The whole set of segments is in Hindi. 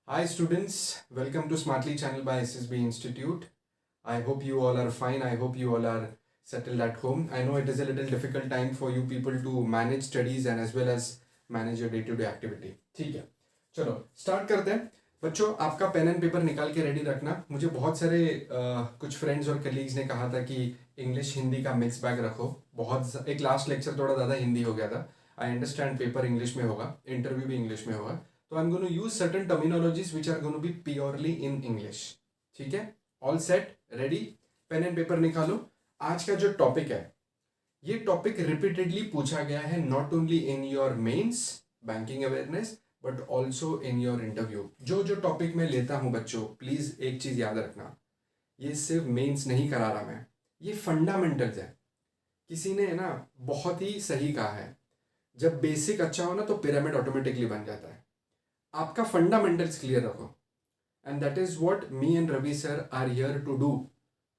Hi students, welcome to Smartly channel by SSB Institute. I hope you all are fine. I hope you all are settled at home. I know it is a little difficult time for you people to manage studies and as well as manage your day-to-day activity. ठीक है, चलो स्टार्ट करते हैं. बच्चों आपका पेन एंड पेपर निकाल के रेडी रखना. मुझे बहुत सारे कुछ फ्रेंड्स और कलीग्स ने कहा था कि इंग्लिश हिंदी का मिक्स बैग रखो. एक लास्ट लेक्चर थोड़ा ज़्यादा हिंदी हो गया था. आई अंडरस्टैंड पेपर इंग्लिश में होगा, इंटरव्यू भी इंग्लिश में होगा. तो I am going to use certain terminologies which are going to be purely in English. ठीक है, all set, ready, pen and paper निकालो. आज का जो टॉपिक है, ये टॉपिक रिपीटेडली पूछा गया है, not only in your mains banking awareness but also in your interview. जो जो टॉपिक मैं लेता हूं बच्चों, प्लीज एक चीज याद रखना, ये सिर्फ मेंस नहीं करा रहा मैं, ये फंडामेंटल्स है. किसी ने ना बहुत ही सही कहा है, जब बेसिक अच्छा हो ना तो पिरामिड ऑटोमेटिकली बन जाता है. आपका फंडामेंटल्स क्लियर रखो, and that is what me and Ravi sir are here to do.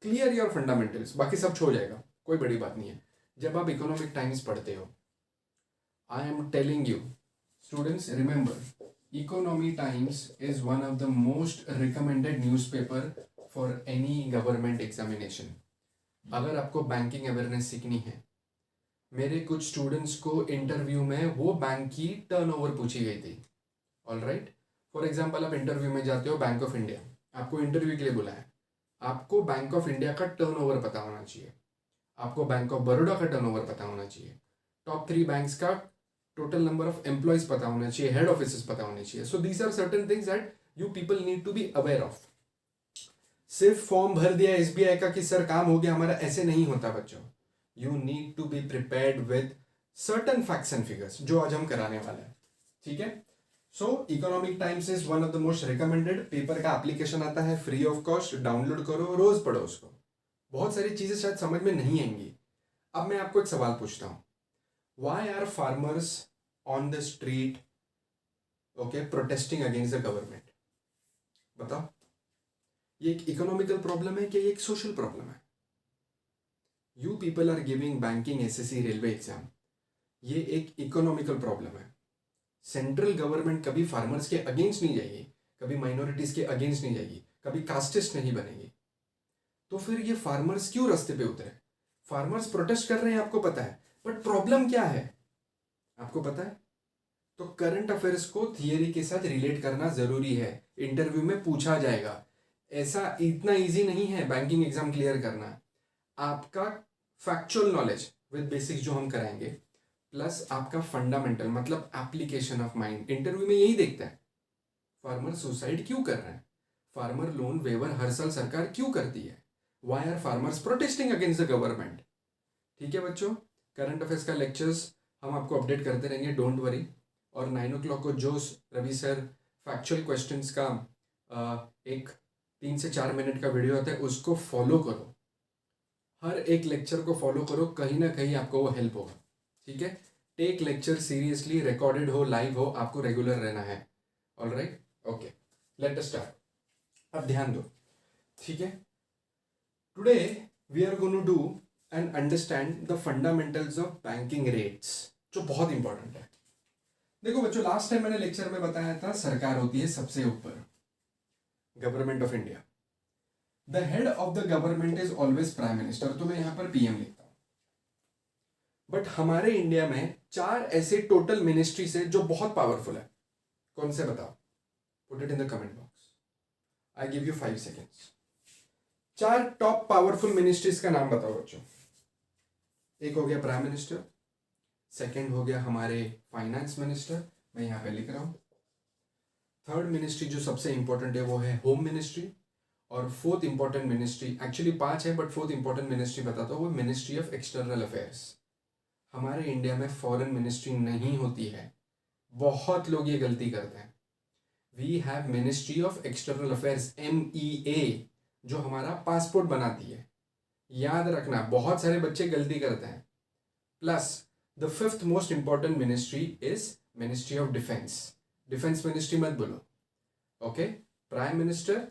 Clear your fundamentals, बाकी सब हो जाएगा, कोई बड़ी बात नहीं है. जब आप इकोनॉमिक टाइम्स पढ़ते हो, I am telling you students, remember economy times is one of the most recommended newspaper for any government examination. अगर आपको बैंकिंग अवेयरनेस सीखनी है, मेरे कुछ स्टूडेंट्स को इंटरव्यू में वो बैंक की टर्नओवर पूछी गई थी. ऑल राइट, फॉर एग्जाम्पल आप इंटरव्यू में जाते हो बैंक ऑफ इंडिया, आपको इंटरव्यू के लिए बुलाया. आपको बैंक ऑफ इंडिया का टर्नओवर पता होना चाहिए, आपको बैंक ऑफ बड़ौदा का टर्नओवर पता होना चाहिए, टॉप 3 बैंक्स का टोटल नंबर ऑफ एम्प्लॉयज पता होना चाहिए, हेड ऑफिस पता होने चाहिए. So these are certain things that you people need to be aware of. सिर्फ फॉर्म भर दिया एसबीआई का कि सर काम हो गया हमारा, ऐसे नहीं होता बच्चों. You need to be prepared with certain facts and figures, जो आज हम कराने वाले हैं. ठीक है, so Economic Times is one of the most recommended. Paper का एप्लीकेशन आता है फ्री ऑफ कॉस्ट, डाउनलोड करो, रोज पढ़ो उसको. बहुत सारी चीजें शायद समझ में नहीं आएंगी. अब मैं आपको एक सवाल पूछता हूं, why are farmers on the street okay protesting against the government? बताओ, ये एक इकोनॉमिकल प्रॉब्लम है कि ये एक सोशल प्रॉब्लम है? You people are giving banking, SSC, railway exam, ये एक इकोनॉमिकल प्रॉब्लम है. सेंट्रल गवर्नमेंट कभी फार्मर्स के अगेंस्ट नहीं जाएगी, कभी माइनॉरिटीज के अगेंस्ट नहीं जाएगी, कभी कास्टिस्ट नहीं बनेगी. तो फिर ये फार्मर्स क्यों रास्ते पे उतरे? फार्मर्स प्रोटेस्ट कर रहे हैं, आपको पता है, बट प्रॉब्लम क्या है आपको पता है? तो करंट अफेयर्स को थियरी के साथ रिलेट करना जरूरी है. इंटरव्यू में पूछा जाएगा. ऐसा इतना इजी नहीं है बैंकिंग एग्जाम क्लियर करना. आपका फैक्चुअल नॉलेज विद बेसिक्स जो हम कराएंगे, प्लस आपका फंडामेंटल मतलब एप्लीकेशन ऑफ माइंड. इंटरव्यू में यही देखता है, फार्मर सुसाइड क्यों कर रहे हैं, फार्मर लोन वेवर हर साल सरकार क्यों करती है, why are farmers protesting against the government. ठीक है बच्चों, करंट अफेयर्स का लेक्चर्स हम आपको अपडेट करते रहेंगे, डोंट वरी. और 9 o'clock को जो रवि सर फैक्चुअल क्वेश्चंस का एक 3 से 4 मिनट का वीडियो आता है, उसको फॉलो करो. हर एक लेक्चर को फॉलो करो, कहीं ना कहीं आपको वो हेल्प होगा. ठीक है, टेक लेक्चर सीरियसली, रिकॉर्डेड हो, लाइव हो, आपको रेगुलर रहना है. All right, okay, let us start. अब ध्यान दो. ठीक है, today we are going to do and understand the fundamentals of banking rates, जो बहुत इंपॉर्टेंट है. देखो बच्चों, लास्ट टाइम मैंने लेक्चर में बताया था, सरकार होती है सबसे ऊपर, government of India. The head of the government is always prime minister, तो मैं यहां पर पीएम लिखता हूं. बट हमारे इंडिया में 4 ऐसे टोटल मिनिस्ट्रीज है जो बहुत पावरफुल है. कौन से बताओ? Put it in the comment box, I give you 5 seconds. 4 top powerful ministries का नाम बताओ बच्चों. एक हो गया प्राइम मिनिस्टर, सेकंड हो गया हमारे फाइनेंस मिनिस्टर, मैं यहां पे लिख रहा हूं. थर्ड मिनिस्ट्री जो सबसे इंपॉर्टेंट है वो है होम मिनिस्ट्री. और फोर्थ इंपॉर्टेंट मिनिस्ट्री, एक्चुअली 5 है बट फोर्थ इंपॉर्टेंट मिनिस्ट्री बताता हूँ, वो मिनिस्ट्री ऑफ एक्सटर्नल अफेयर्स. हमारे इंडिया में फॉरेन मिनिस्ट्री नहीं होती है, बहुत लोग ये गलती करते हैं. We have ministry of external affairs, MEA, जो हमारा पासपोर्ट बनाती है. याद रखना, बहुत सारे बच्चे गलती करते हैं. Plus the 5th most important ministry is ministry of defence. Defence ministry मत बोलो, okay. Prime minister,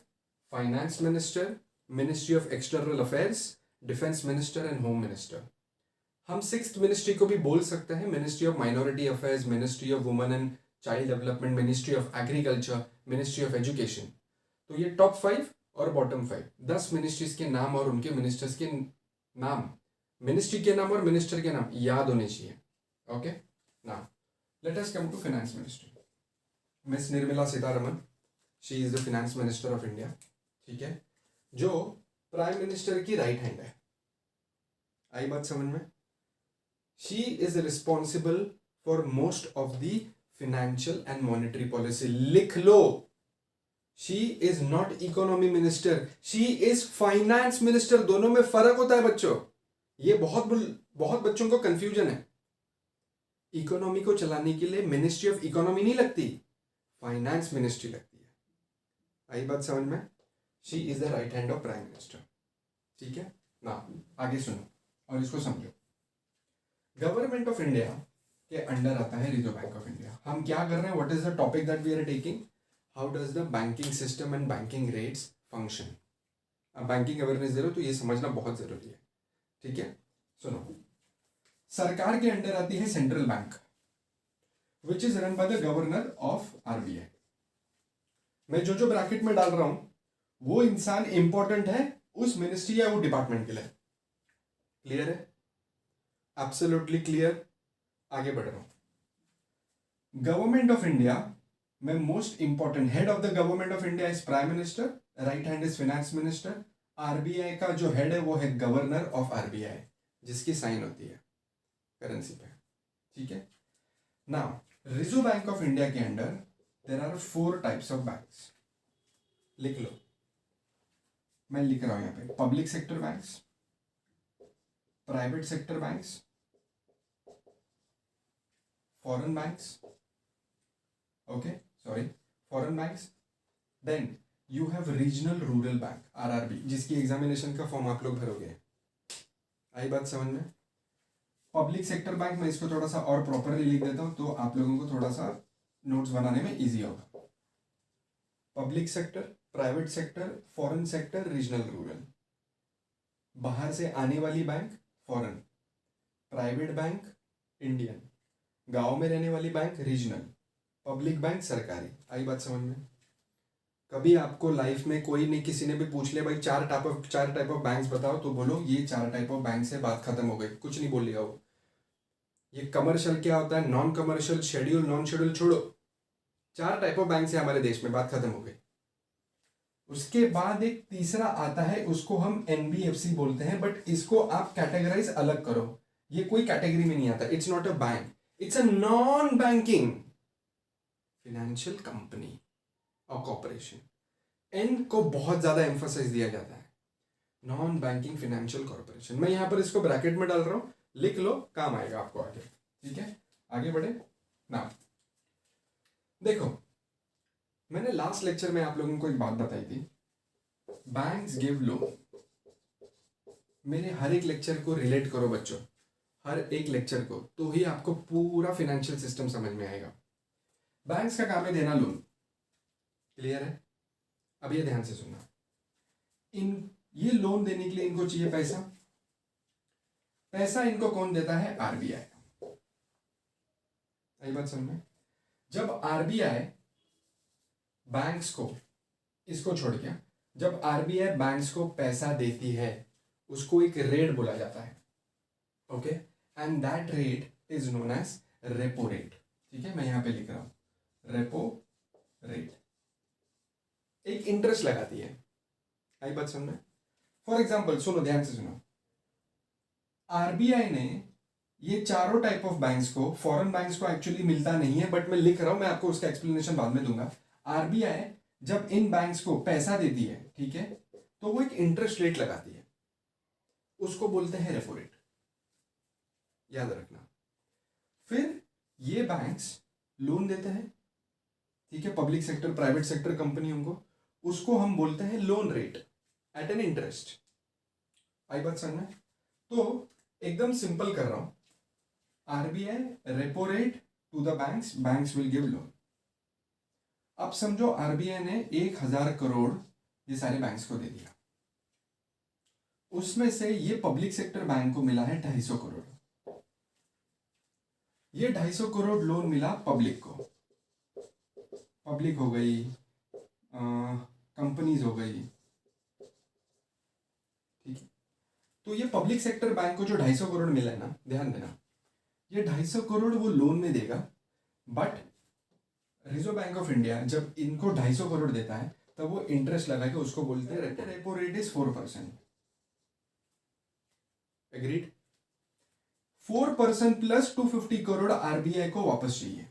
finance minister, ministry of external affairs, defence minister and home minister. हम 6th मिनिस्ट्री को भी बोल सकते हैं, ministry of minority affairs, ministry of women and child development, ministry of agriculture, ministry of education. तो ये टॉप 5 और बॉटम 5, 10 मिनिस्ट्रीज के नाम और उनके मिनिस्टर्स के नाम, मिनिस्ट्री के नाम और मिनिस्टर के नाम याद होने चाहिए। Okay, now let us come to finance ministry. Miss Nirmala Sitharaman, she is the finance minister of India, ठीक है, जो प्राइम मिनिस्टर की राइट हैंड है। आई बात समझ में? She is responsible for most of the financial and monetary policy. लिख लो, she is not economy minister, she is finance minister. दोनों में फर्क होता है बच्चों, ये बहुत बच्चों को कंफ्यूजन है। इकोनॉमी को चलाने के लिए मिनिस्ट्री ऑफ इकोनॉमी नहीं लगती, फाइनेंस मिनिस्ट्री लगती है। आई बात समझ में? She is the right hand of prime minister, ठीक है ना। आगे सुनो और इसको समझो। गवर्नमेंट ऑफ इंडिया के अंडर आता है रिजर्व बैंक ऑफ इंडिया। हम क्या कर रहे हैं, what is the topic that we are taking, how does the banking system and banking rates function. अब बैंकिंग अवेयरनेस दे रहे हो तो ये समझना बहुत जरूरी है, ठीक है। सुनो, सरकार के अंडर आती है central bank, which is run by the governor of RBI. मैं जो ब्रैकेट में डाल रहा हूं वो इंसान इंपॉर्टेंट है उस मिनिस्ट्री या वो डिपार्टमेंट के लिए। क्लियर है? Absolutely clear. आगे बढ़ रहा हूं। गवर्नमेंट ऑफ इंडिया में most important head of the government of India is prime minister, right hand is finance minister. RBI का जो हेड है वो है गवर्नर ऑफ आरबीआई, जिसकी साइन होती है करेंसी पे, ठीक है। Now reserve bank of India के under there are 4 types of banks. लिख लो, मैं लिख रहा हूं यहां पे, public sector banks, private sector banks, foreign banks, okay sorry, foreign banks. Then you have regional rural bank, RRB, जिसकी एग्जामिनेशन का फॉर्म आप लोग भरोगे। आई बात समझ में? पब्लिक सेक्टर बैंक, मैं इसको थोड़ा सा और प्रॉपरली लिख देता हूं तो आप लोगों को थोड़ा सा नोट्स बनाने में इजी होगा। Public sector, private sector, foreign sector, regional rural. बाहर से आने वाली bank foreign, private bank Indian, गांव में रहने वाली बैंक रीजनल, पब्लिक बैंक सरकारी। आई बात समझ में? कभी आपको लाइफ में कोई नहीं, किसी ने भी पूछ लिया भाई चार टाइप ऑफ बैंक्स बताओ, तो बोलो ये 4 टाइप ऑफ बैंक से, बात खत्म हो गई, कुछ नहीं बोलिएगा वो। ये कमर्शियल क्या होता है, non commercial, schedule, non schedule छोड़ो, 4 टाइप ऑफ बैंक है हमारे देश में, बात खत्म हो गई। उसके बाद एक तीसरा आता है, उसको हम एनबीएफसी बोलते हैं, बट इसको आप कैटेगराइज अलग करो, ये कोई कैटेगरी में नहीं आता। It's not a bank, it's a non banking financial company और कॉर्पोरेशन। एन को बहुत ज्यादा एम्फोसाइज दिया जाता है, नॉन बैंकिंग फाइनेंशियल कॉर्पोरेशन। मैं यहां पर इसको ब्रैकेट में डाल रहा हूं, लिख लो, काम आएगा आपको आगे, ठीक है। आगे बढ़े ना। देखो, मैंने लास्ट लेक्चर में आप लोगों को एक बात बताई थी, बैंक्स गिव लोन। मेरे हर एक लेक्चर को रिलेट करो बच्चों, हर एक लेक्चर को, तो ही आपको पूरा फाइनेंशियल सिस्टम समझ में आएगा। बैंक्स का काम है देना लोन, क्लियर है? अब ये ध्यान से सुनना, ये लोन देने के लिए इनको चाहिए पैसा। पैसा इनको कौन देता है? आरबीआई। आई बात समझ में? जब आरबीआई बैंक्स को, इसको छोड़ के, जब आरबीआई बैंक्स को पैसा देती है उसको एक रेट बोला जाता है, okay, and that rate is known as repo rate, ठीक है। मैं यहां पे लिख रहा हूं रेपो रेट, एक इंटरेस्ट लगाती है। आई बात समझ में? फॉर एग्जाम्पल सुनो, ध्यान से सुनो, आरबीआई ने ये चारों टाइप ऑफ बैंक्स को, फॉरेन बैंक्स को एक्चुअली मिलता नहीं है, बट मैं लिख रहा हूं, मैं आपको उसका एक्सप्लेनेशन बाद में दूंगा। आरबीआई जब इन बैंक्स को पैसा देती है, ठीक है, तो वो एक इंटरेस्ट रेट लगाती है, उसको बोलते हैं रेपो रेट, याद रखना। फिर ये बैंक्स लोन देते हैं, ठीक है, पब्लिक सेक्टर, प्राइवेट सेक्टर कंपनियों को, उसको हम बोलते हैं loan rate at an interest. आई बात समझ में? तो एकदम सिंपल कर रहा हूं, RBI repo rate to the banks, banks will give loan. अब समझो आरबीआई ने 1000 करोड़ ये सारे बैंक्स को दे दिया, उसमें से ये पब्लिक सेक्टर बैंक को मिला है 250 करोड़। ये 250 करोड़ लोन मिला पब्लिक को, पब्लिक हो गई, कंपनीज हो गई, ठीक है। तो ये पब्लिक सेक्टर बैंक को जो 250 करोड़ मिला है ना, ध्यान देना, ये 250 करोड़ वो लोन में देगा, but reserve bank of India जब इनको 250 करोड़ देता है तब वो इंटरेस्ट लगा के उसको बोलते हैं repo rate is 4%। Agreed. 4% plus 250 crore RBI को वापस चाहिए।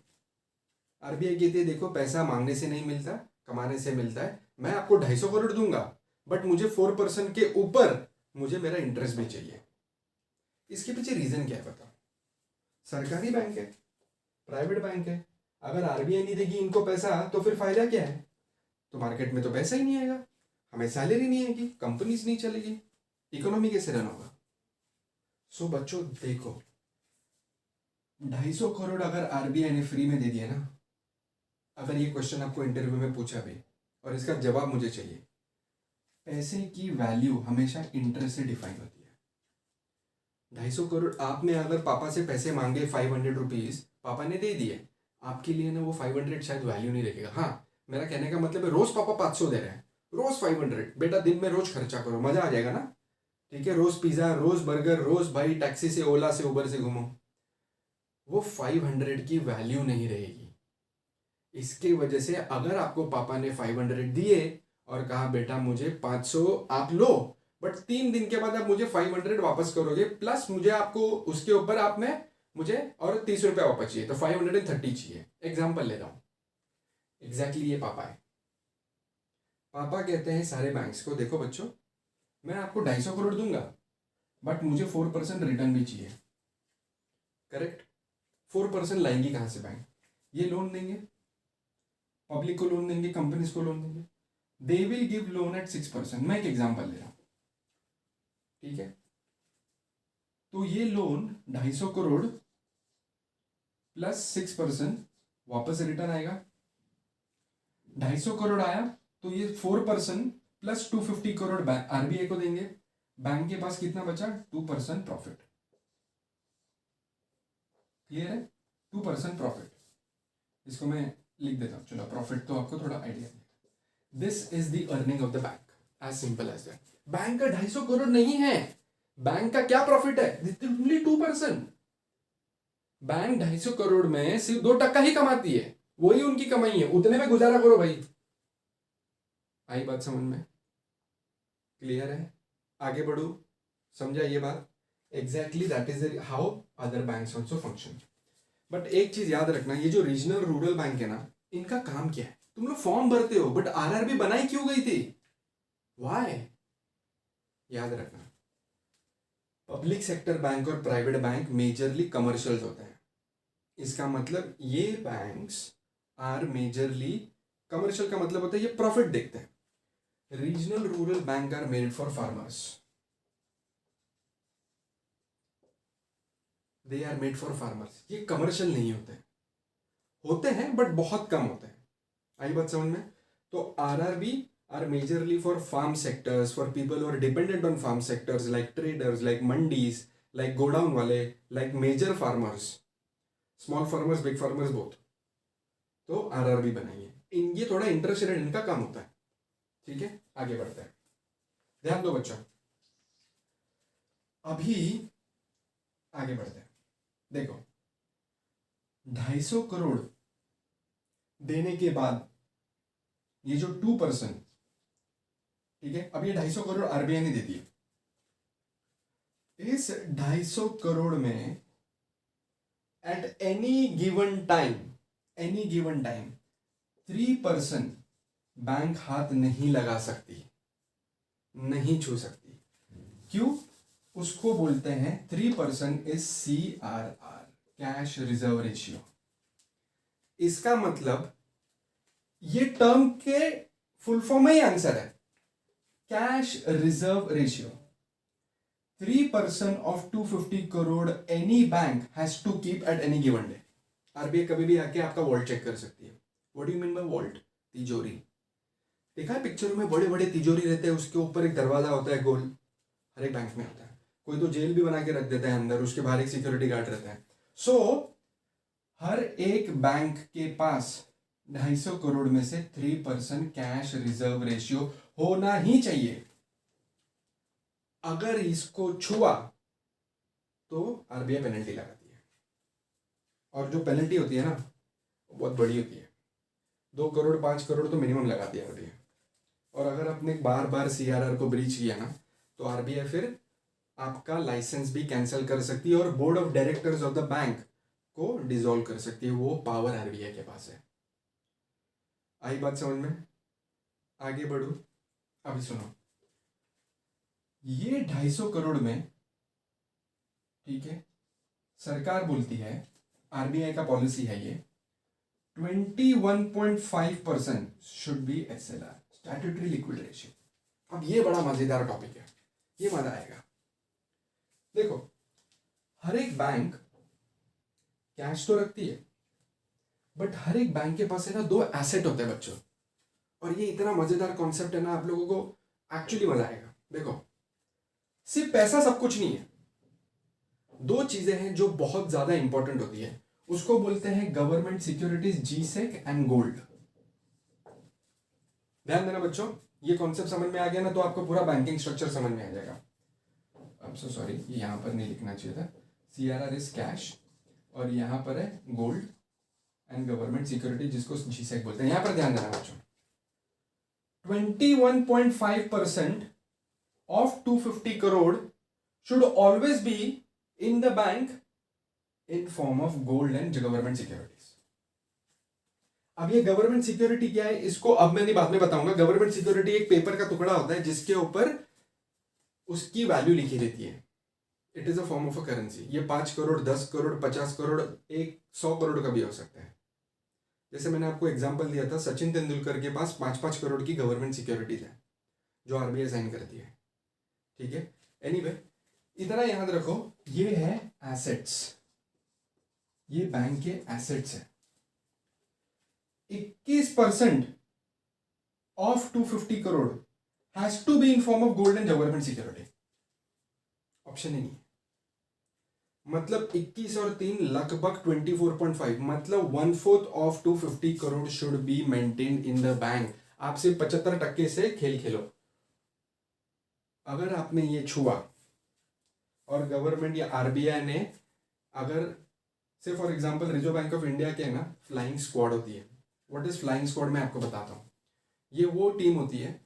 आरबीआई कहती है देखो पैसा मांगने से नहीं मिलता, कमाने से मिलता है, मैं आपको 250 करोड़ दूंगा बट मुझे 4% के ऊपर मुझे मेरा इंटरेस्ट भी चाहिए। इसके पीछे रीजन क्या है बताओ? सरकारी बैंक है, प्राइवेट बैंक है, अगर आरबीआई नहीं देगी इनको पैसा तो फिर फायदा क्या है? तो मार्केट में तो पैसा ही नहीं आएगा, हमें सैलरी नहीं आएगी, कंपनीज नहीं चलेगी, इकोनॉमी कैसे रन होगा? सो बच्चों देखो, 250 करोड़ अगर आरबीआई ने फ्री में दे दिया ना, अगर ये क्वेश्चन आपको इंटरव्यू में पूछा भी और इसका जवाब मुझे चाहिए, पैसे की वैल्यू हमेशा इंटरेस्ट से डिफाइन होती है। 250 करोड़ आपने अगर पापा से पैसे मांगे 500 रुपीज, पापा ने दे दिए, आपके लिए ना वो 500 शायद वैल्यू नहीं रखेगा। हाँ, मेरा कहने का मतलब है रोज पापा 500 दे रहे हैं, रोज 500, बेटा दिन में रोज खर्चा करो, मजा आ जाएगा ना, ठीक है, रोज पिज्जा, रोज बर्गर, रोज भाई टैक्सी से, ओला से, उबर से घूमो, वो 500 की वैल्यू नहीं रहेगी। इसके वजह से अगर आपको पापा ने 500 दिए और कहा बेटा मुझे 500 आप लो, बट 3 दिन के बाद आप मुझे 500 वापस करोगे, प्लस मुझे आपको उसके ऊपर आप में मुझे और 30 रुपया वापस चाहिए, तो 530 चाहिए। एग्जाम्पल ले रहा हूं, एग्जैक्टली ये पापा है। पापा कहते हैं सारे बैंक्स को देखो बच्चों, मैं आपको 250 करोड़ दूंगा बट मुझे 4% रिटर्न भी चाहिए। करेक्ट। 4% लाएंगी कहां से बैंक? ये लोन देंगे, पब्लिक को लोन देंगे, कंपनीज को लोन देंगे, they will give loan eight 6%। मैं एक एग्जांपल ले रहा हूं, ठीक है। तो ये लोन 250 करोड़ प्लस 6% वापस रिटर्न आएगा। 250 करोड़ आया तो ये 4% प्लस 250 करोड़ आरबीआई को देंगे, बैंक के पास कितना बचा? 2% प्रॉफिट। क्लियर है? 2% प्रॉफिट। इसको मैं लिख देता हूं, चलो प्रॉफिट तो आपको थोड़ा idea. This is the earning of the bank, as simple as that. Bank का 250 करोड़ नहीं है, बैंक का क्या प्रॉफिट है? ओनली 2%। बैंक 250 करोड़ में सिर्फ 2% ही कमाती है, वही उनकी कमाई है, उतने में गुजारा करो भाई। आई बात समझ में? क्लियर है? आगे बढ़ू, समझा ये बात? Exactly that is how other banks also function. But एक चीज याद रखना, ये जो रीजनल रूरल बैंक है ना, इनका काम क्या है? तुम लोग फॉर्म भरते हो, बट आरआरबी बनाई क्यों गई थी? व्हाई? याद रखना, पब्लिक सेक्टर बैंक और प्राइवेट बैंक मेजरली कमर्शियल होते हैं। इसका मतलब ये बैंक्स आर मेजरली कमर्शियल, का मतलब होता है ये प्रॉफिट देखते हैं। Regional rural bank are made for farmers, they are made for farmers. ये कमर्शियल नहीं होते, होते हैं बट बहुत कम होते हैं। आई बात समझ में? तो RRB are majorly for farm sectors, for people और dependent on farm sectors, like traders, like mandis, like godown वाले, like major farmers, small farmers, big farmers both. तो आरआरबी बनाइए, ये थोड़ा इंटरेस्ट रेट इनका काम होता है, ठीक है। आगे बढ़ते हैं, ध्यान दो बच्चों, अभी आगे बढ़ते हैं। देखो 250 करोड़ देने के बाद ये जो 2%, ठीक है, अब ये 250 करोड़ आरबीआई ने दे दिए। इस 250 करोड़ में eight any given time 3% bank हाथ नहीं लगा सकती, नहीं छू सकती। क्यों? उसको बोलते हैं 3% is CRR, cash reserve ratio. इसका मतलब ये टर्म के फुल फॉर्म में ही आंसर है, cash reserve ratio. 3% of 250 crore any bank has to keep at any given day. RBI कभी भी आके आपका वॉल्ट चेक कर सकती है। What do you mean by vault? तिजोरी। देखा है पिक्चरों में बड़े बड़े तिजोरी रहते हैं, उसके ऊपर एक दरवाजा होता है गोल, हर एक बैंक में होता है। कोई तो जेल भी बना के रख देता है अंदर, उसके बाहर एक सिक्योरिटी गार्ड रहता है। सो हर एक बैंक के पास 250 करोड़ में से 3% कैश रिजर्व रेशियो होना ही चाहिए। अगर इसको छुआ तो आरबीआई पेनल्टी लगाती है, और जो पेनल्टी होती है ना बहुत बड़ी होती है। 2 करोड़ 5 करोड़ तो मिनिमम लगाती है आरबीआई। और अगर आपने बार बार सीआरआर को ब्रीच किया ना तो आरबीआई फिर आपका लाइसेंस भी कैंसिल कर सकती है और board of directors of the bank को डिसॉल्व कर सकती है। वो पावर आरबीआई के पास है। आई बात समझ में? आगे बढ़ू। अभी सुनो, ये 250 करोड़ में, ठीक है, सरकार बोलती है, आरबीआई का पॉलिसी है ये, 21.5% should be SLR, statutory liquid ratio. अब ये बड़ा मजेदार टॉपिक है, ये मजा आएगा। देखो, हर एक बैंक कैश तो रखती है, बट हर एक बैंक के पास है ना 2 एसेट होते हैं बच्चों। और ये इतना मजेदार कॉन्सेप्ट है ना, आप लोगों को एक्चुअली मजा आएगा। देखो, सिर्फ पैसा सब कुछ नहीं है। 2 चीजें हैं जो बहुत ज्यादा इंपॉर्टेंट होती है, उसको बोलते हैं government securities, G-sec and gold. ध्यान देना बच्चों, ये कॉन्सेप्ट समझ में आ गया ना तो आपको पूरा बैंकिंग स्ट्रक्चर समझ में आ जाएगा। आई एम सो सॉरी, ये यहां पर नहीं लिखना चाहिए था। सीआरआर इज कैश और यहां पर है गोल्ड एंड गवर्नमेंट सिक्योरिटी, जिसको जीसेक बोलते हैं। यहां पर ध्यान देना बच्चों, 21.5% of 250 crore should always be in the bank in form of gold and government securities. अब ये गवर्नमेंट सिक्योरिटी क्या है, इसको अब मैंने बाद में बताऊंगा। गवर्नमेंट सिक्योरिटी एक पेपर का टुकड़ा होता है जिसके ऊपर उसकी वैल्यू लिखी रहती है। It is a form of a currency. ये 5 करोड़ 10 करोड़ 50 करोड़ 100 करोड़ का भी हो सकता है। जैसे मैंने आपको एग्जांपल दिया था, सचिन तेंदुलकर के पास 5-5 करोड़ की गवर्नमेंट सिक्योरिटीज है जो आरबीआई साइन करती है। ठीक है, एनीवे, इतना याद रखो, ये है एसेट्स, ये बैंक के एसेट्स है। 21% of 250 crore has to be in form of gold and government security. Option ही नहीं। मतलब 21 और 3 लगभग 24.5, मतलब 1/4 of 250 crore should be maintain in the bank. आप सिर्फ 75% से खेल खेलो। अगर आपने ये छुआ और गवर्नमेंट या आरबीआई ने, अगर से for example reserve bank of India के ना फ्लाइंग स्क्वाड होती है। व्हाट इज फ्लाइंग स्क्वाड, मैं आपको बताता हूँ। ये वो टीम होती है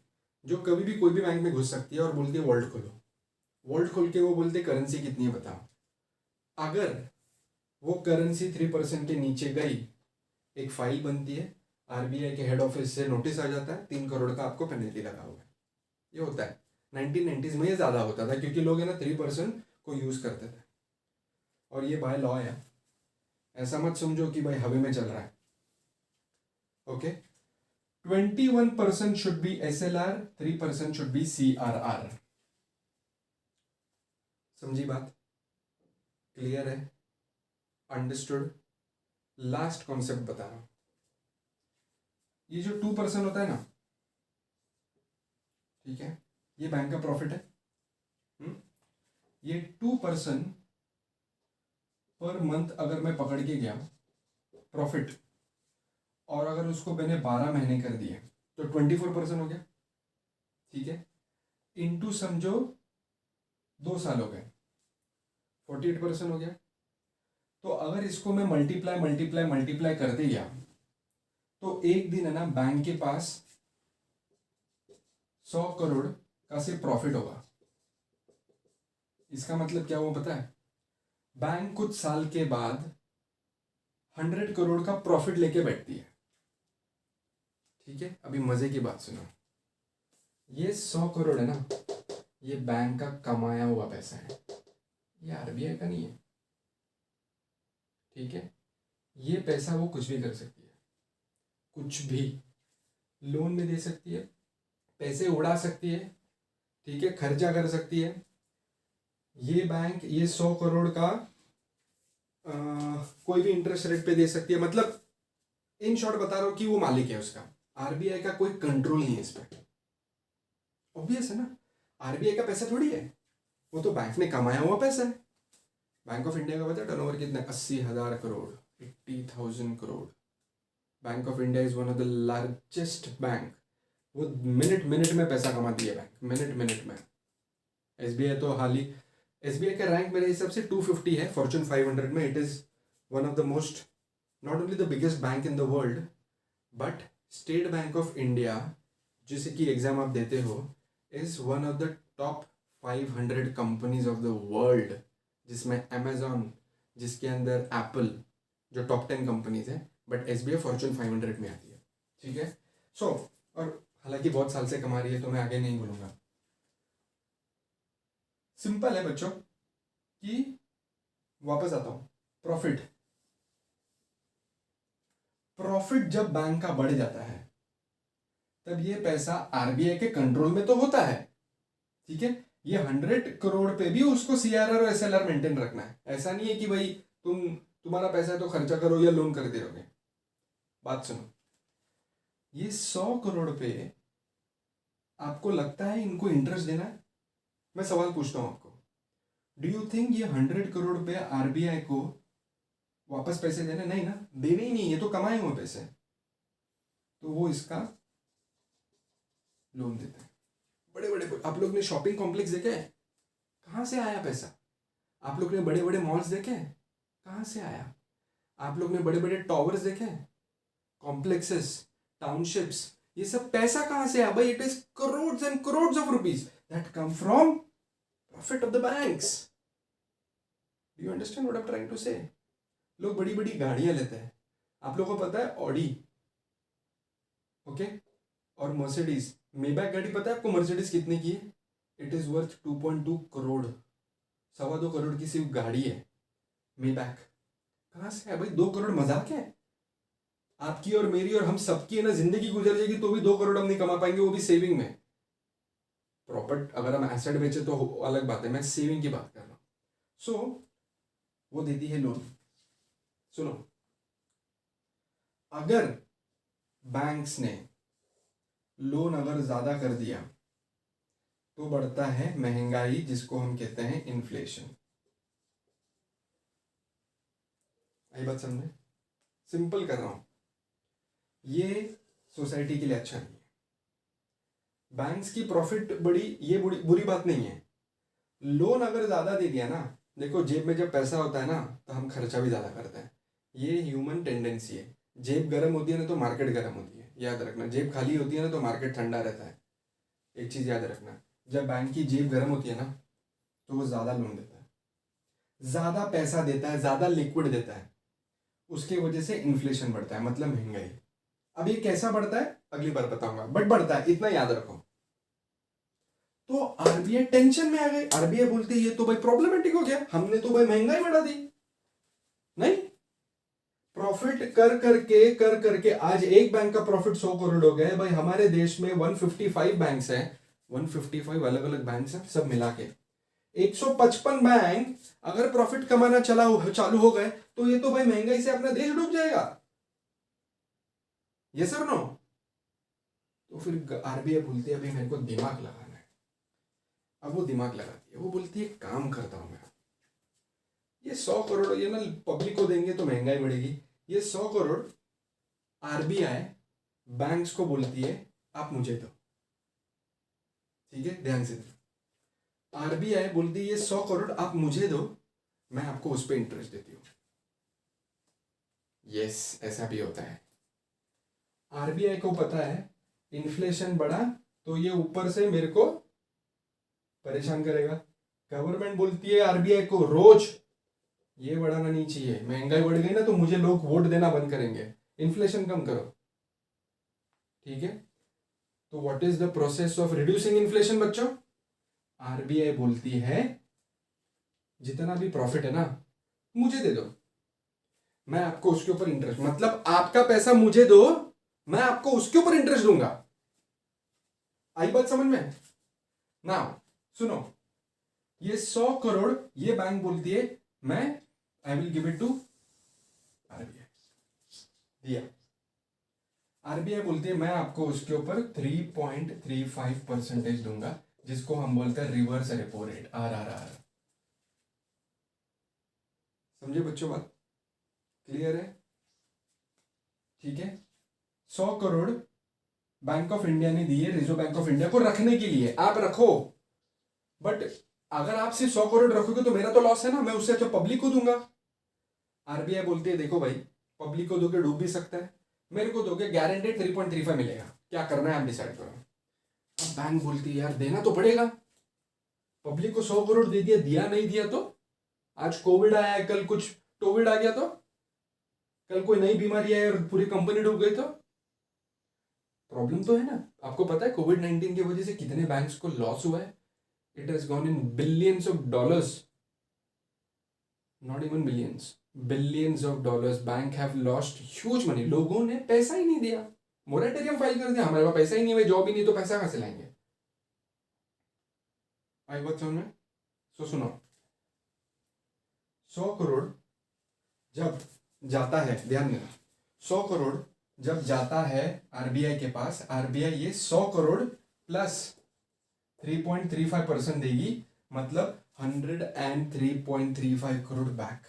जो कभी भी कोई भी बैंक में घुस सकती है और बोलती है वॉल्ट खोलो। वॉल्ट खोल के वो बोलते करेंसी कितनी है बताओ। अगर वो करेंसी 3% के नीचे गई, एक फाइल बनती है, आरबीआई के हेड ऑफिस से नोटिस आ जाता है, 3 करोड़ का आपको पेनल्टी लगा हुआ है। ये होता है। 1990s में ये ज़्यादा होता था क्योंकि लोग है ना 3% को यूज़ करते थे। और ये बाय लॉ है, ऐसा मत समझो कि भाई हवे में चल रहा है। Okay, 21% should be SLR, 3% should be CRR. समझी बात? क्लियर है? अंडरस्टूड? लास्ट कॉन्सेप्ट बता रहा हूं। ये जो 2% होता है ना, ठीक है, ये बैंक का प्रॉफिट है। ये 2% पर मंथ अगर मैं पकड़ के गया प्रॉफिट, और अगर उसको मैंने 12 महीने कर दिए तो 24% हो गया। ठीक है, इनटू समझो 2 साल हो गए, 48% हो गया। तो अगर इसको मैं मल्टीप्लाई मल्टीप्लाई मल्टीप्लाई करते गया तो एक दिन है ना बैंक के पास 100 करोड़ का सिर्फ प्रॉफिट होगा। इसका मतलब क्या हुआ पता है? बैंक कुछ साल के बाद 100 करोड़ का प्रॉफिट लेके बैठती है। ठीक है, अभी मजे की बात सुनो। ये 100 करोड़ है ना, ये बैंक का कमाया हुआ पैसा है, ये आरबीआई का नहीं है। ठीक है, ये पैसा वो कुछ भी कर सकती है, कुछ भी लोन में दे सकती है, पैसे उड़ा सकती है, ठीक है, खर्चा कर सकती है। ये बैंक ये 100 करोड़ का कोई भी इंटरेस्ट रेट पे दे सकती है। मतलब इन शॉर्ट बता रहा हूं कि वो मालिक है उसका। आरबीआई का कोई कंट्रोल नहीं है इस पर। ऑब्वियस है ना, आरबीआई का पैसा थोड़ी है, वो तो बैंक ने कमाया हुआ पैसा है। बैंक ऑफ इंडिया का पता है टर्नओवर कितना? 80,000 crore, 80,000 crore. Bank of India is one of the largest bank. वो मिनट मिनट में पैसा कमाती है बैंक, मिनट मिनट में। एसबीआई तो हाल ही, एसबीआई का रैंक मेरे हिसाब से 250 है फॉर्चून 500 में। It is one of the most, not only the biggest bank in the world, but state bank of India जिसे कि एग्जाम आप देते हो is one of the top 500 companies of the world, जिसमें अमेजॉन, जिसके अंदर एप्पल, जो टॉप 10 कंपनीज हैं, बट एसबीआई फॉर्चून 500 में आती है। ठीक है। सो और हालांकि बहुत साल से कमा रही है तो मैं आगे नहीं बोलूँगा। सिंपल है बच्चों कि वापस आता हूँ, प्रॉफिट, प्रॉफिट जब बैंक का बढ़ जाता है तब ये पैसा आरबीआई के कंट्रोल में तो होता है। ठीक है। ये 100 करोड़ पे भी उसको सीआरआर और एसएलआर मेंटेन रखना है। ऐसा नहीं है कि भाई तुम्हारा पैसा है तो खर्चा करो या लोन कर दे रहोगे। बात सुनो, ये 100 करोड़ पे आपको लगता है इनको इंटरेस्ट देना है? मैं सवाल पूछता हूं आपको, डू यू थिंक ये 100 करोड़ पे आरबीआई को वापस पैसे देने? नहीं ना, देने ही नहीं, ये तो कमाए हुए पैसे। तो वो इसका लोन देते हैं। बड़े बड़े, आप लोग ने शॉपिंग कॉम्प्लेक्स देखे हैं? कहाँ से आया पैसा? आप लोग ने बड़े बड़े मॉल्स देखे हैं? कहाँ से आया? आप लोग ने बड़े बड़े टॉवर्स देखे हैं, कॉम्प्लेक्सेस, टाउनशिप्स, ये सब पैसा कहाँ से आया भाई? It is crores and crores of rupees that come from profit of the banks. Do you understand what I am trying to say? लोग बड़ी बड़ी गाड़ियां लेते हैं। आप लोगों को पता है ऑडी, ओके, और मर्सिडीज, मेबैक गाड़ी पता है आपको मर्सिडीज कितने की है? It is worth 2.2 crore, 2.25 crore की सिर्फ गाड़ी है मेबैक। कहाँ से है भाई 2 करोड़? मजाक है? आपकी और मेरी और हम सबकी है ना जिंदगी गुजर जाएगी तो भी 2 करोड़ हम नहीं कमा पाएंगे, वो भी सेविंग में। प्रॉपर्ट अगर हम एसेट बेचे तो अलग बात है, मैं सेविंग की बात कर रहा हूँ। सो वो देती है लोन। सुनो, अगर बैंक्स ने लोन अगर ज्यादा कर दिया तो बढ़ता है महंगाई, जिसको हम कहते हैं इन्फ्लेशन। आई बात समझे? सिंपल कर रहा हूं, ये सोसाइटी के लिए अच्छा नहीं है। बैंक्स की प्रॉफिट बड़ी, ये बुरी बात नहीं है। लोन अगर ज्यादा दे दिया ना, देखो जेब में जब पैसा होता है ना तो हम खर्चा भी ज्यादा करते हैं, ये ह्यूमन टेंडेंसी है। जेब गर्म होती है ना तो मार्केट गर्म होती है, याद रखना। जेब खाली होती है ना तो मार्केट ठंडा रहता है। एक चीज याद रखना, जब बैंक की जेब गर्म होती है ना तो वो ज्यादा लोन देता है, ज्यादा पैसा देता है, ज्यादा लिक्विड देता है, उसकी वजह से इन्फ्लेशन बढ़ता है, मतलब महंगाई। अब ये कैसा बढ़ता है अगली बार बताऊंगा, बट बढ़ता है, इतना याद रखो। तो आरबीआई टेंशन में आ गई। आरबीआई बोलती है ये तो भाई प्रॉब्लमेटिक हो गया, हमने तो भाई महंगाई बढ़ा दी। नहीं, प्रॉफिट कर करके आज एक बैंक का प्रॉफिट 100 करोड़ हो गया है भाई। हमारे देश में 155 बैंक्स हैं, 155 अलग अलग बैंक्स हैं, सब मिला के 155 बैंक अगर प्रॉफिट कमाना चालू हो गए तो ये तो भाई महंगाई से अपना देश डूब जाएगा। ये सर नो? तो फिर आरबीआई बोलती है अभी मेरे को दिमाग लगाना है। अब वो दिमाग लगाती है, वो बोलती है काम करता हूं मैं, ये 100 करोड़ ये ना पब्लिक को देंगे तो महंगाई बढ़ेगी। ये 100 करोड़ आरबीआई बैंक्स को बोलती है आप मुझे दो। ठीक है, ध्यान से। आरबीआई बोलती है ये 100 करोड़ आप मुझे दो, मैं आपको उस पर इंटरेस्ट देती हूँ। यस, ऐसा भी होता है। आरबीआई को पता है इन्फ्लेशन बढ़ा तो ये ऊपर से मेरे को परेशान करेगा। गवर्नमेंट बोलती है आरबीआई को रोज ये बढ़ाना नहीं चाहिए, महंगाई बढ़ गई ना तो मुझे लोग वोट देना बंद करेंगे, इन्फ्लेशन कम करो। ठीक है, तो what is the process of reducing inflation बच्चों? आरबीआई बोलती है जितना भी प्रॉफिट है ना मुझे दे दो, मैं आपको उसके ऊपर इंटरेस्ट, मतलब आपका पैसा मुझे दो, मैं आपको उसके ऊपर इंटरेस्ट दूंगा। आई बात समझ में? ना सुनो, ये 100 करोड़ ये बैंक बोलती है मैं I will give it to RBI, दिया। आरबीआई बोलती है मैं आपको उसके ऊपर 3.35% दूंगा, जिसको हम बोलते हैं रिवर्स रेपो रेट, आरआरआर। समझे बच्चों बात? क्लियर है? ठीक है, 100 करोड़ बैंक ऑफ इंडिया ने दिए रिजर्व बैंक ऑफ इंडिया को रखने के लिए, आप रखो। बट अगर आप सिर्फ 100 करोड़ रखोगे तो मेरा तो लॉस है ना, मैं उससे अच्छा पब्लिक को दूंगा। आरबीआई बोलती है देखो भाई, पब्लिक को दोगे डूब भी सकता है, मेरे को दोगे गारंटेड 3.35 मिलेगा, क्या करना है आप डिसाइड करो। अब बैंक बोलती है यार देना तो पड़ेगा, पब्लिक को 100 करोड़ दे दिया, दिया नहीं दिया तो आज कोविड आया है, कल कुछ टोविड आ गया तो, कल कोई नई बीमारी आई और पूरी कंपनी डूब गई तो प्रॉब्लम तो है ना। आपको पता है कोविड-19 की वजह से कितने बैंक्स को लॉस हुआ है? It has gone in billions of dollars, not even billions, billions of dollars. Bank have lost huge money, लोगों ने पैसा ही नहीं दिया, मोरेटोरियम फाइल कर दिया, हमारे पास पैसा ही नहीं है, जॉब ही नहीं तो पैसा कहां से लाएंगे। आई बात समझ में? सो सुनो, 100 करोड़ जब जाता है, ध्यान देना, 100 करोड़ जब जाता है आरबीआई के पास, आरबीआई ये 100 करोड़ प्लस 3.35% देगी, मतलब 103.35 crore back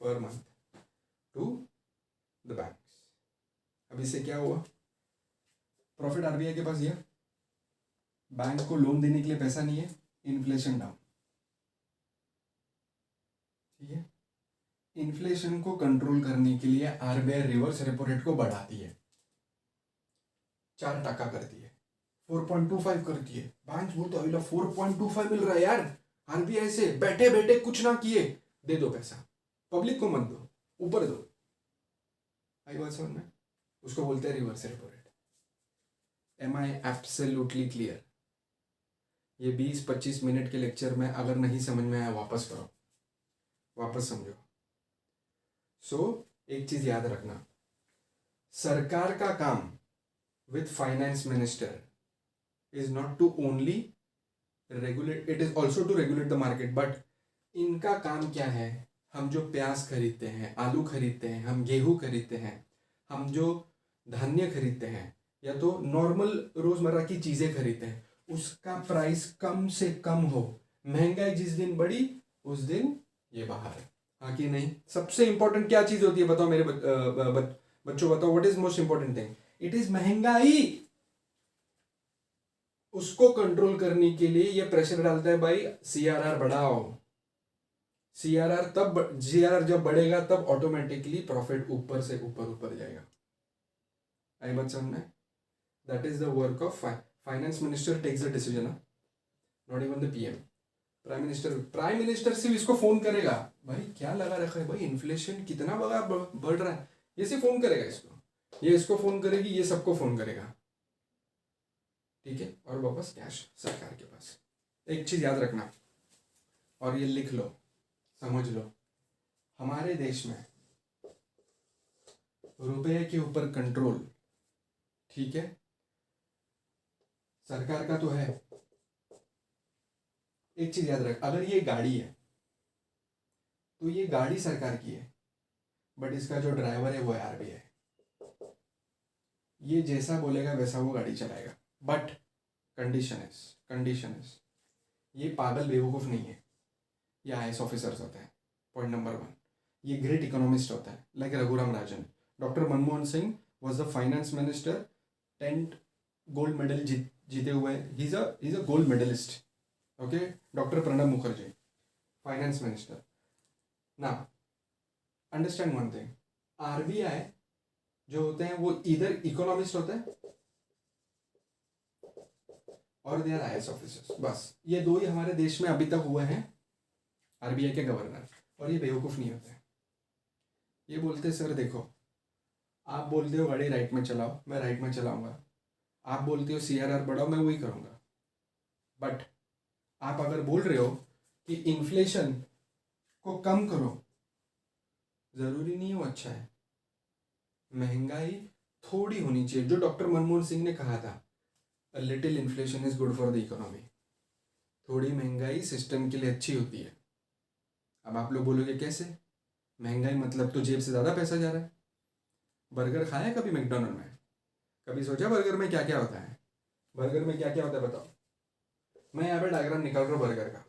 per month to the banks. अब इससे क्या हुआ? प्रॉफिट आरबीआई के पास गया, बैंक को लोन देने के लिए पैसा नहीं है, इन्फ्लेशन डाउन। ठीक है, इन्फ्लेशन को कंट्रोल करने के लिए आरबीआई रिवर्स रेपो रेट को बढ़ाती है, 4% करती है, 4.25 करती है। बैंक बोलते हैं 4.25 मिल रहा है यार आरबीआई से, बैठे बैठे कुछ ना किए, दे दो पैसा, पब्लिक को मत दो, ऊपर दो। आई बात समझ में? उसको बोलते हैं reverse repo rate. Am I absolutely clear? ये 20-25 मिनट के लेक्चर में अगर नहीं समझ में आया वापस करो, वापस समझो। एक चीज याद रखना, सरकार का काम with finance minister is not to only regulate, it is also to regulate the market. But इनका काम क्या है? हम जो प्याज खरीदते हैं, आलू खरीदते हैं, हम गेहूं खरीदते हैं, हम जो धान्य खरीदते हैं, या तो नॉर्मल रोजमर्रा की चीजें खरीदते हैं, उसका प्राइस कम से कम हो। महंगाई जिस दिन बढ़ी उस दिन ये बाहर, हाँ कि नहीं? सबसे इंपॉर्टेंट क्या चीज होती है बताओ मेरे बच्चों, बताओ what is most important thing? It is महंगाई। उसको कंट्रोल करने के लिए ये प्रेशर डालता है भाई सीआरआर बढ़ाओ। सीआरआर जब बढ़ेगा तब ऑटोमेटिकली प्रॉफिट ऊपर से ऊपर ऊपर जाएगा। आई बात समझ में? That is the work of finance minister takes the decision, not even the PM. Prime minister सिर्फ इसको फोन करेगा, भाई क्या लगा रखा है भाई, इन्फ्लेशन कितना बढ़ रहा है, ये सिर्फ फोन करेगा इसको, ये इसको फोन करेगी, ये सबको फोन करेगा। ठीक है, और वापस कैश सरकार के पास। एक चीज याद रखना और ये लिख लो, समझ लो, हमारे देश में रुपए के ऊपर कंट्रोल, ठीक है, सरकार का तो है। एक चीज याद रख, अगर ये गाड़ी है तो ये गाड़ी सरकार की है, बट इसका जो ड्राइवर है वो है आरबीआई। ये जैसा बोलेगा वैसा वो गाड़ी चलाएगा, बट कंडीशन इज ये पागल बेवकूफ नहीं है, ये आईएएस ऑफिसर्स होते हैं, पॉइंट नंबर 1। ये ग्रेट इकोनॉमिस्ट होता है, like Raghuram Rajan. Doctor Manmohan Singh was the finance minister, 10 gold medal जीते हुए, he is a gold medalist. Okay, doctor Pranab Mukherjee finance minister. ना अंडरस्टैंड वन थिंग, आरबीआई जो होते हैं वो इधर इकोनॉमिस्ट होते हैं और दे आर आईएएस ऑफिसर्स, बस ये दो ही हमारे देश में अभी तक हुए हैं आरबीआई के गवर्नर, और ये बेवकूफ़ नहीं होते। ये बोलते सर देखो, आप बोलते हो गाड़ी राइट में चलाओ, मैं राइट में चलाऊंगा, आप बोलते हो सीआरआर बढ़ाओ, मैं वही करूंगा। बट आप अगर बोल रहे हो कि इन्फ्लेशन को कम करो, ज़रूरी नहीं है वो अच्छा है, महंगाई थोड़ी होनी चाहिए, जो डॉक्टर मनमोहन सिंह ने कहा था, a little inflation is good for the economy. थोड़ी महंगाई सिस्टम के लिए अच्छी होती है। अब आप लोग बोलोगे कैसे? महंगाई मतलब तो जेब से ज़्यादा पैसा जा रहा है। बर्गर खाया कभी मैकडोनल्ड में? कभी सोचा बर्गर में क्या क्या होता है? बर्गर में क्या क्या होता है बताओ। मैं यहाँ पे डायग्राम निकाल रहा हूँ बर्गर का।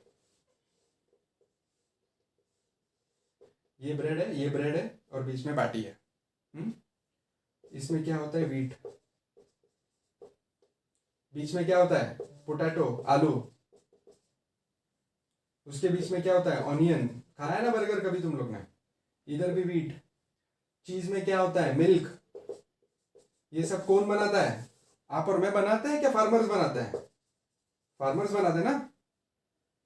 ये ब्रेड है और बीच में पैटी है। इसमें क्या होता है? वीट। बीच में क्या होता है? पोटैटो, आलू। उसके बीच में क्या होता है? ऑनियन। खाया है ना बर्गर कभी तुम लोग ने? इधर भी वीट। चीज में क्या होता है? मिल्क। ये सब कौन बनाता है? आप और मैं बनाते हैं क्या फार्मर्स बनाते हैं? फार्मर्स बनाते हैं ना।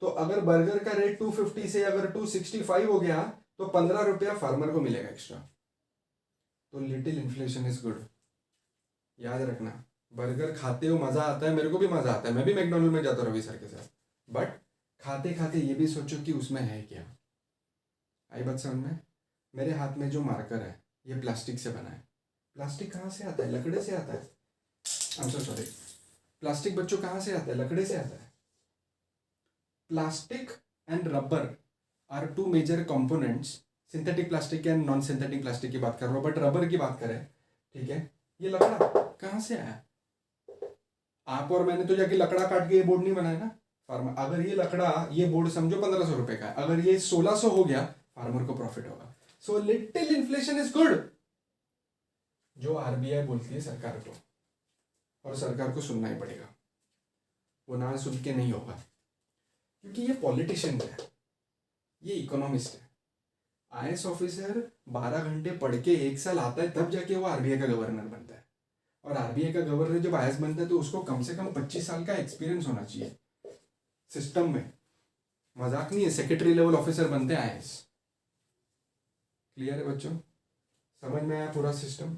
तो अगर बर्गर का रेट 250 से अगर 265 हो गया तो 15 रुपया फार्मर को मिलेगा एक्स्ट्रा। तो लिटिल इन्फ्लेशन इज गुड, याद रखना। बर्गर खाते हो मजा आता है, मेरे को भी मजा आता है, मैं भी मैकडोनल्ड में जाता हूँ रवि सर के साथ। बट खाते खाते ये भी सोचो कि उसमें है क्या। आई बात समझ में? मेरे हाथ में जो मार्कर है ये प्लास्टिक से बना है। प्लास्टिक कहाँ से आता है? लकड़े से आता है। I am so sorry. Plastic बच्चों कहाँ से आता है? लकड़े से आता है। Plastic and rubber are two major components. Synthetic plastic and non synthetic plastic की बात कर रहा हूँ, बट रबर की बात करें, ठीक है। ये लकड़ा कहाँ से आया? आप और मैंने तो जाके लकड़ा काट के ये बोर्ड नहीं बनाया ना। फार्मर, अगर ये लकड़ा, ये बोर्ड समझो 1500 रुपए का है, अगर ये 1600 हो गया फार्मर को प्रॉफिट होगा। So little inflation is good. जो आरबीआई बोलती है सरकार को, और सरकार को सुनना ही पड़ेगा, वो ना सुन के नहीं होगा, क्योंकि ये पॉलिटिशियन है, ये इकोनॉमिस्ट है। आईएएस ऑफिसर 12 घंटे पढ़ के 1 साल आता है तब जाके वो आरबीआई का गवर्नर बनता है। और आरबीआई का गवर्नर जब आईएएस बनता है तो उसको कम से कम 25 साल का एक्सपीरियंस होना चाहिए सिस्टम में। मजाक नहीं है, सेक्रेटरी लेवल ऑफिसर बनते हैं आईएएस। क्लियर है बच्चों? समझ में आया पूरा सिस्टम?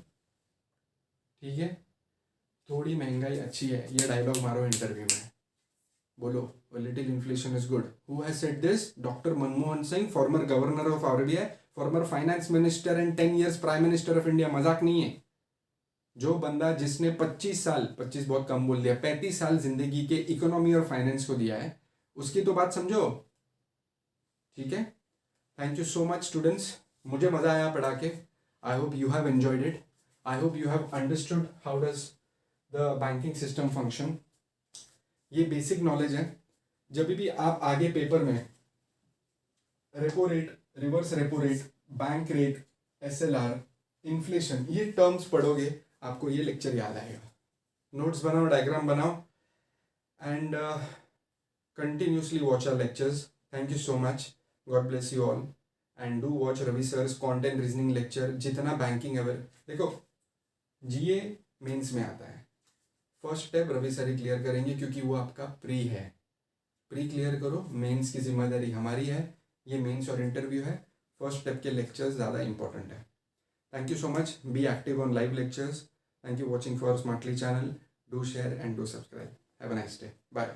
ठीक है। थोड़ी महंगाई अच्छी है, ये डायलॉग मारो इंटरव्यू में, बोलो little inflation is good. Who has said this? Doctor Manmohan Singh, former governor of RBI, former finance minister and 10 years prime minister of India. मजाक नहीं है। जो बंदा जिसने 25 साल, 25 बहुत कम बोल दिया, 35 साल जिंदगी के इकोनॉमी और फाइनेंस को दिया है, उसकी तो बात समझो। ठीक है। Thank you so much students, मुझे मजा आया पढ़ा के। I hope you have enjoyed it. I hope you have understood how does the banking system function. ये बेसिक नॉलेज है। जब भी आप आगे पेपर में repo rate, reverse repo rate, bank rate, SLR, inflation, ये टर्म्स पढ़ोगे आपको ये लेक्चर याद आएगा। नोट्स बनाओ, डायग्राम बनाओ, and continuously watch our lectures. Thank you so much. God bless you all. And do watch Ravi sir's content reasoning lecture. जितना बैंकिंग अवेयर, देखो जीए मेंस में आता है, फर्स्ट स्टेप रवि सर ही क्लियर करेंगे क्योंकि वो आपका प्री है। प्री क्लियर करो, मेंस की जिम्मेदारी हमारी है। ये मेंस और इंटरव्यू है, फर्स्ट स्टेप के लेक्चर्स ज़्यादा इंपॉर्टेंट है। Thank you so much. Be active on live lectures. Thank you watching for Smartly channel. Do share and do subscribe. Have a nice day. Bye.